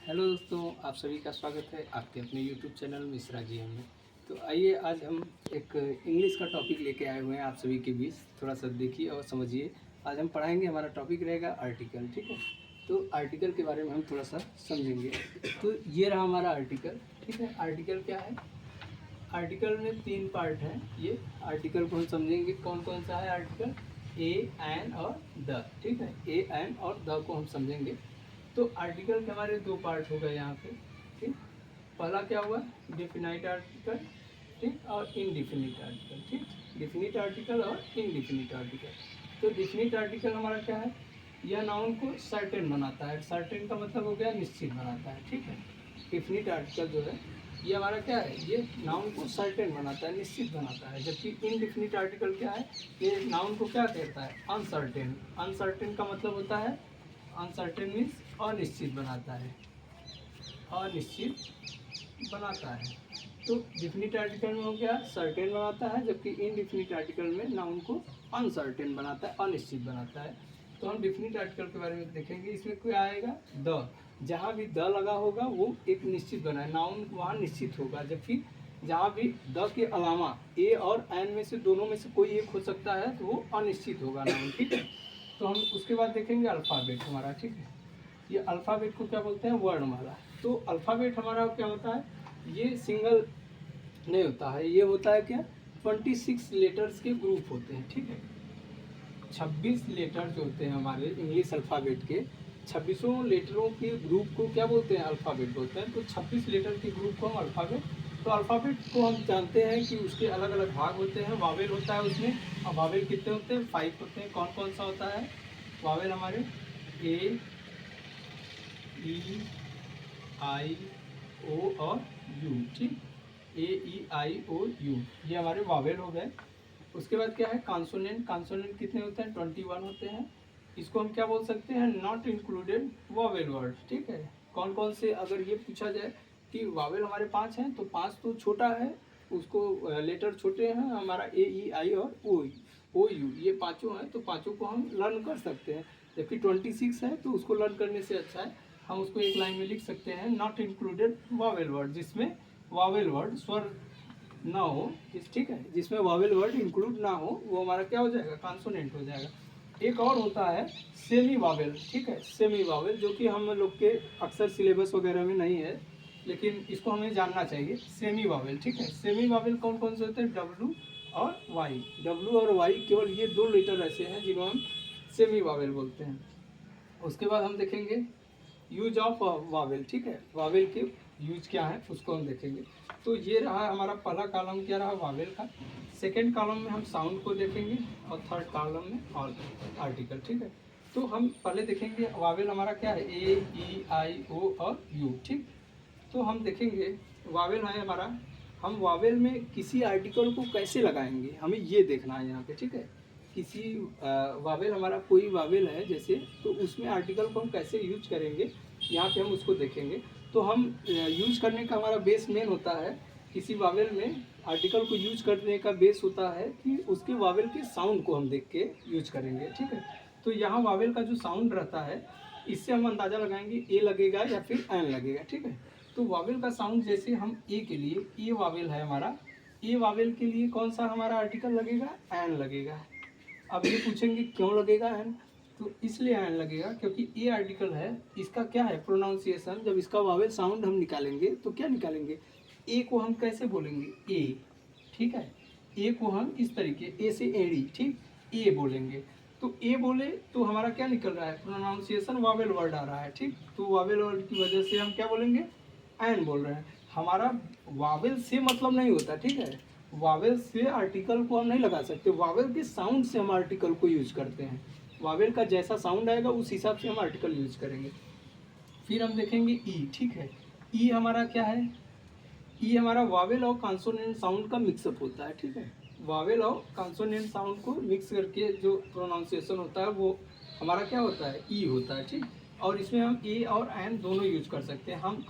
Hello दोस्तों, आप सभी का स्वागत है आपके अपने यूट्यूब चैनल मिश्रा जी में। तो आइए आज हम एक इंग्लिश का टॉपिक लेके आए हुए हैं आप सभी के बीच। थोड़ा सा देखिए और समझिए। आज हम पढ़ाएंगे, हमारा टॉपिक रहेगा आर्टिकल। ठीक है, तो आर्टिकल के बारे में हम थोड़ा सा समझेंगे। तो ये रहा हमारा आर्टिकल। ठीक है, आर्टिकल क्या है? आर्टिकल में 3 पार्ट हैं। ये आर्टिकल को हम समझेंगे कौन कौन सा है आर्टिकल। ए, एन और द। ठीक है, ए, एन और द को हम समझेंगे। तो आर्टिकल के हमारे 2 पार्ट हो गए यहाँ पे। ठीक, पहला क्या हुआ? डिफिनाइट आर्टिकल, ठीक, और इनडिफिनिट आर्टिकल। ठीक, डिफिनिट आर्टिकल और इनडिफिनिट आर्टिकल। तो डिफिनिट आर्टिकल हमारा क्या है? यह नाउन को सर्टेन बनाता है। सर्टेन का मतलब हो गया निश्चित बनाता है। ठीक है, डिफिनिट आर्टिकल जो है ये हमारा क्या है? ये नाउन को सर्टेन बनाता है, निश्चित बनाता है। जबकि इनडिफिनिट आर्टिकल क्या है? ये नाउन को क्या कहता है? अनसर्टेन। अनसर्टेन का मतलब होता है, अनसर्टेन मीन्स अनिश्चित बनाता है, अनिश्चित बनाता है। तो डिफिनिट आर्टिकल में हो गया सर्टेन बनाता है, जबकि इनडिफिनिट आर्टिकल में नाउन को अनसर्टेन बनाता है, अनिश्चित बनाता है। तो हम डिफिनिट आर्टिकल के बारे में देखेंगे। इसमें क्या आएगा? द। जहाँ भी द लगा होगा वो एक निश्चित बना है, नाउन वहाँ निश्चित होगा। जबकि जहाँ भी द के अलावा ए और एन में से दोनों में से कोई एक हो सकता है तो वो अनिश्चित होगा नाउन। ठीक है, तो हम उसके बाद देखेंगे अल्फ़ाबेट हमारा। ठीक है, ये अल्फ़ाबेट को क्या बोलते हैं? वर्णमाला। तो अल्फ़ाबेट हमारा क्या होता है? ये सिंगल नहीं होता है, ये होता है क्या? 26 लेटर्स के ग्रुप होते हैं। ठीक है, 26 लेटर जो होते हैं हमारे इंग्लिश अल्फ़ाबेट के, 26 लेटरों के ग्रुप को क्या बोलते हैं? अल्फ़ाबेट बोलते हैं। तो 26 लेटर के ग्रुप को हम अल्फ़ाबेट। तो अल्फ़ाबेट को हम जानते हैं कि उसके अलग अलग भाग होते हैं। वावेल होता है उसमें, और वावेल कितने होते हैं? 5 होते हैं। कौन कौन सा होता है वावेल हमारे? ए, ई, आई, ओ और यू। ठीक, ए, ई, आई, ओ, यू, ये हमारे वावेल हो गए। उसके बाद क्या है? कॉन्सोनेंट। कॉन्सोनेंट कितने होते हैं? 21 होते हैं। इसको हम क्या बोल सकते हैं? Not included Wavell word. ठीक है, कौन कौन से, अगर ये पूछा जाए कि वावेल हमारे 5 हैं, तो 5 तो छोटा है, उसको लेटर छोटे हैं हमारा, ए, ई, आई और ओ, यू, ये पाँचों हैं। तो पाँचों को हम लर्न कर सकते हैं। जबकि 26 है तो उसको लर्न करने से अच्छा है हम उसको एक लाइन में लिख सकते हैं, नॉट इंक्लूडेड वावेल वर्ड, जिसमें वावेल वर्ड स्वर ना हो। ठीक है, जिसमें वावेल वर्ड इंक्लूड ना हो वो हमारा क्या हो जाएगा? कॉन्सोनेंट हो जाएगा। एक और होता है सेमी वावेल। ठीक है, सेमी वावेल, जो कि हम लोग के अक्सर सिलेबस वगैरह में नहीं है, लेकिन इसको हमें जानना चाहिए। सेमी वावेल, ठीक है, सेमी वावेल कौन कौन से होते हैं? डब्लू और वाई। डब्लू और वाई, केवल ये 2 लेटर ऐसे हैं जिनको हम सेमी वावेल बोलते हैं। उसके बाद हम देखेंगे यूज ऑफ वावेल। ठीक है, वावेल के यूज क्या है उसको हम देखेंगे। तो ये रहा हमारा पहला कॉलम, क्या रहा? वावेल का। सेकंड कॉलम में हम साउंड को देखेंगे, और थर्ड कॉलम में और आर्टिकल। ठीक है, तो हम पहले देखेंगे वावेल हमारा क्या है? ए, ई, आई, ओ और यू। ठीक, तो हम देखेंगे वावेल है हमारा। हम वावेल में किसी आर्टिकल को कैसे लगाएंगे, हमें ये देखना है यहाँ पे। ठीक है, किसी वावेल, हमारा कोई वावेल है जैसे, तो उसमें आर्टिकल को हम कैसे यूज करेंगे, यहाँ पे हम उसको देखेंगे। तो हम यूज करने का हमारा बेस मेन होता है, किसी वावेल में आर्टिकल को यूज करने का बेस होता है कि उसके वावेल के साउंड को हम देख के यूज करेंगे। ठीक है, तो यहाँ वावेल का जो साउंड रहता है, इससे हम अंदाज़ा लगाएंगे ए लगेगा या फिर एन लगेगा। ठीक है, तो वावेल का साउंड, जैसे हम ए के लिए, ए वावेल है हमारा, ए वावेल के लिए कौन सा हमारा आर्टिकल लगेगा? एन लगेगा। अब ये पूछेंगे क्यों लगेगा एन? तो इसलिए एन लगेगा क्योंकि ए आर्टिकल है, इसका क्या है? प्रोनाउंसिएशन। जब इसका वावेल साउंड हम निकालेंगे तो क्या निकालेंगे? ए को हम कैसे बोलेंगे? ए। ठीक है, ए को हम इस तरीके, ए से एड़ी, ठीक, ए बोलेंगे। तो ए बोले तो हमारा क्या निकल रहा है? प्रोनाउंसिएशन वावेल वर्ड आ रहा है। ठीक, तो वावेल वर्ड की वजह से हम क्या बोलेंगे? एन बोल रहे हैं। हमारा वावेल से मतलब नहीं होता। ठीक है, वावेल से आर्टिकल को हम नहीं लगा सकते, वावेल के साउंड से हम आर्टिकल को यूज करते हैं। वावेल का जैसा साउंड आएगा उस हिसाब से हम आर्टिकल यूज करेंगे। फिर हम देखेंगे ई। ठीक है, ई हमारा क्या है? ई हमारा वावेल और कॉन्सोनेंट साउंड का मिक्सअप होता है। ठीक है, वावेल और कॉन्सोनेंट साउंड को मिक्स करके जो प्रोनाउंसिएशन होता है वो हमारा क्या होता है? ई होता है। ठीक, और इसमें हम ए और एन दोनों यूज कर सकते हैं। हम